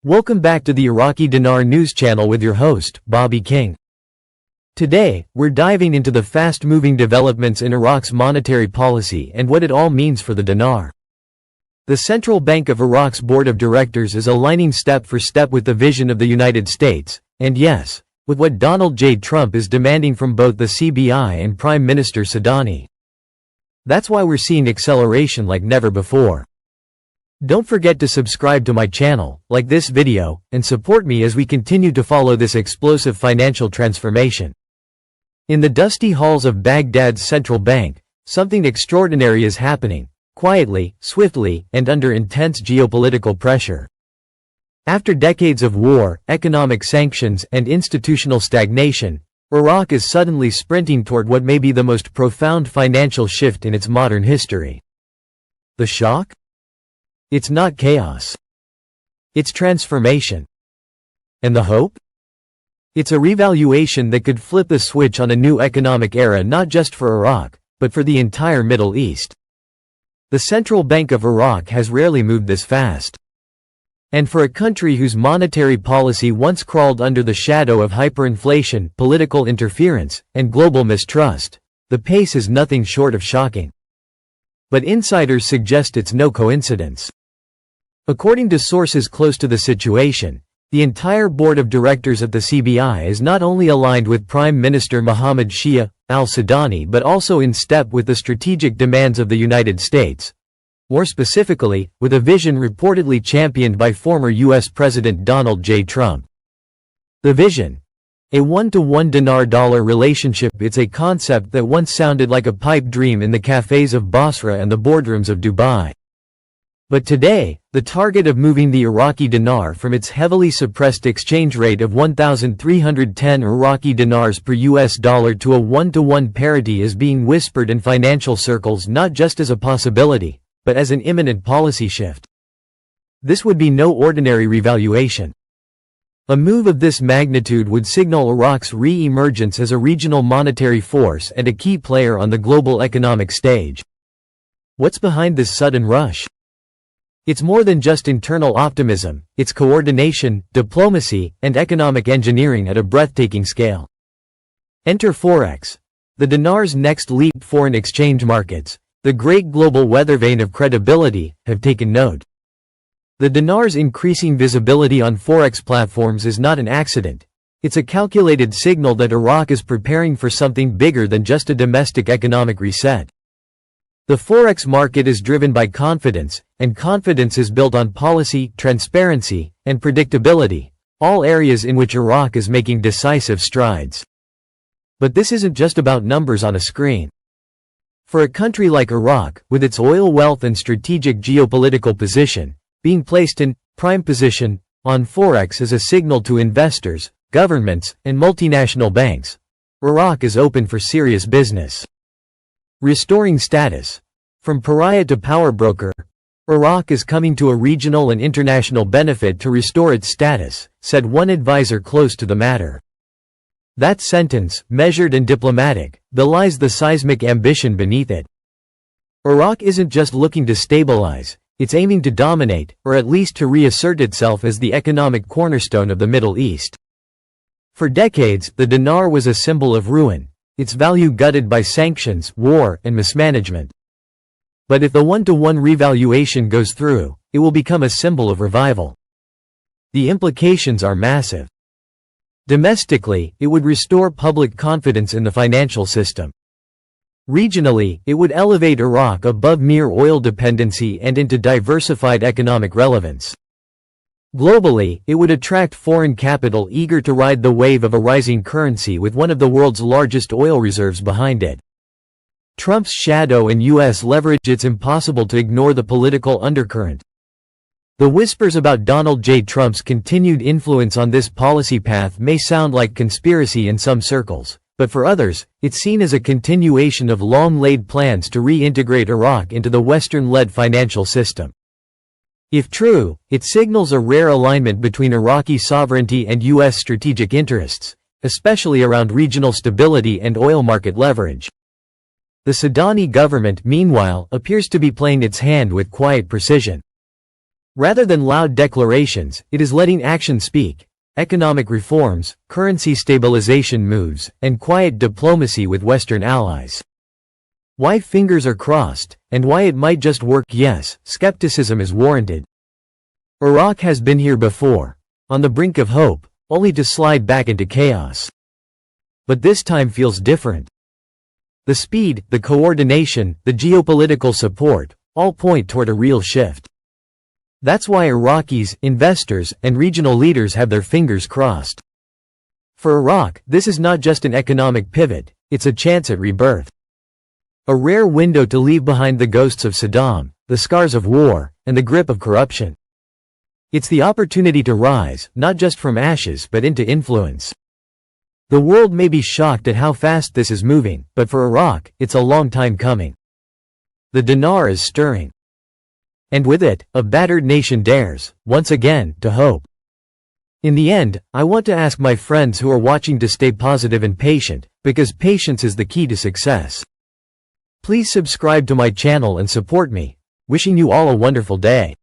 Welcome back to the Iraqi Dinar news channel with your host, Bobby King. Today, we're diving into the fast-moving developments in Iraq's monetary policy and what it all means for the dinar. The Central Bank of Iraq's Board of Directors is aligning step for step with the vision of the United States, and yes, with what Donald J. Trump is demanding from both the CBI and Prime Minister Sadani. That's why we're seeing acceleration like never before. Don't forget to subscribe to my channel, like this video, and support me as we continue to follow this explosive financial transformation. In the dusty halls of Baghdad's central bank, something extraordinary is happening, quietly, swiftly, and under intense geopolitical pressure. After decades of war, economic sanctions, and institutional stagnation, Iraq is suddenly sprinting toward what may be the most profound financial shift in its modern history. The shock? It's not chaos. It's transformation. And the hope? It's a revaluation that could flip the switch on a new economic era not just for Iraq, but for the entire Middle East. The Central Bank of Iraq has rarely moved this fast. And for a country whose monetary policy once crawled under the shadow of hyperinflation, political interference, and global mistrust, the pace is nothing short of shocking. But insiders suggest it's no coincidence. According to sources close to the situation, the entire board of directors at the CBI is not only aligned with Prime Minister Mohammed Shia al-Sudani but also in step with the strategic demands of the United States. More specifically, with a vision reportedly championed by former U.S. President Donald J. Trump. The vision? A one-to-one dinar-dollar relationship. It's a concept that once sounded like a pipe dream in the cafes of Basra and the boardrooms of Dubai. But today, the target of moving the Iraqi dinar from its heavily suppressed exchange rate of 1,310 Iraqi dinars per US dollar to a one-to-one parity is being whispered in financial circles not just as a possibility, but as an imminent policy shift. This would be no ordinary revaluation. A move of this magnitude would signal Iraq's re-emergence as a regional monetary force and a key player on the global economic stage. What's behind this sudden rush? It's more than just internal optimism, it's coordination, diplomacy, and economic engineering at a breathtaking scale. Enter Forex. The dinar's next leap. Foreign exchange markets, the great global weathervane of credibility, have taken note. The dinar's increasing visibility on Forex platforms is not an accident. It's a calculated signal that Iraq is preparing for something bigger than just a domestic economic reset. The Forex market is driven by confidence, and confidence is built on policy, transparency, and predictability, all areas in which Iraq is making decisive strides. But this isn't just about numbers on a screen. For a country like Iraq, with its oil wealth and strategic geopolitical position, being placed in prime position on Forex is a signal to investors, governments, and multinational banks. Iraq is open for serious business. Restoring status. From pariah to power broker, Iraq is coming to a regional and international benefit to restore its status, said one advisor close to the matter. That sentence, measured and diplomatic, belies the seismic ambition beneath it. Iraq isn't just looking to stabilize, it's aiming to dominate, or at least to reassert itself as the economic cornerstone of the Middle East. For decades, the dinar was a symbol of ruin, its value gutted by sanctions, war, and mismanagement. But if the one-to-one revaluation goes through, it will become a symbol of revival. The implications are massive. Domestically, it would restore public confidence in the financial system. Regionally, it would elevate Iraq above mere oil dependency and into diversified economic relevance. Globally, it would attract foreign capital eager to ride the wave of a rising currency with one of the world's largest oil reserves behind it. Trump's shadow and U.S. leverage. It's impossible to ignore the political undercurrent. The whispers about Donald J. Trump's continued influence on this policy path may sound like conspiracy in some circles, but for others, it's seen as a continuation of long-laid plans to reintegrate Iraq into the Western-led financial system. If true, it signals a rare alignment between Iraqi sovereignty and U.S. strategic interests, especially around regional stability and oil market leverage. The Sudani government, meanwhile, appears to be playing its hand with quiet precision. Rather than loud declarations, it is letting action speak. Economic reforms, currency stabilization moves, and quiet diplomacy with Western allies. Why fingers are crossed, and why it might just work. Yes, skepticism is warranted. Iraq has been here before, on the brink of hope, only to slide back into chaos. But this time feels different. The speed, the coordination, the geopolitical support, all point toward a real shift. That's why Iraqis, investors, and regional leaders have their fingers crossed. For Iraq, this is not just an economic pivot, it's a chance at rebirth. A rare window to leave behind the ghosts of Saddam, the scars of war, and the grip of corruption. It's the opportunity to rise, not just from ashes but into influence. The world may be shocked at how fast this is moving, but for Iraq, it's a long time coming. The dinar is stirring. And with it, a battered nation dares, once again, to hope. In the end, I want to ask my friends who are watching to stay positive and patient, because patience is the key to success. Please subscribe to my channel and support me. Wishing you all a wonderful day.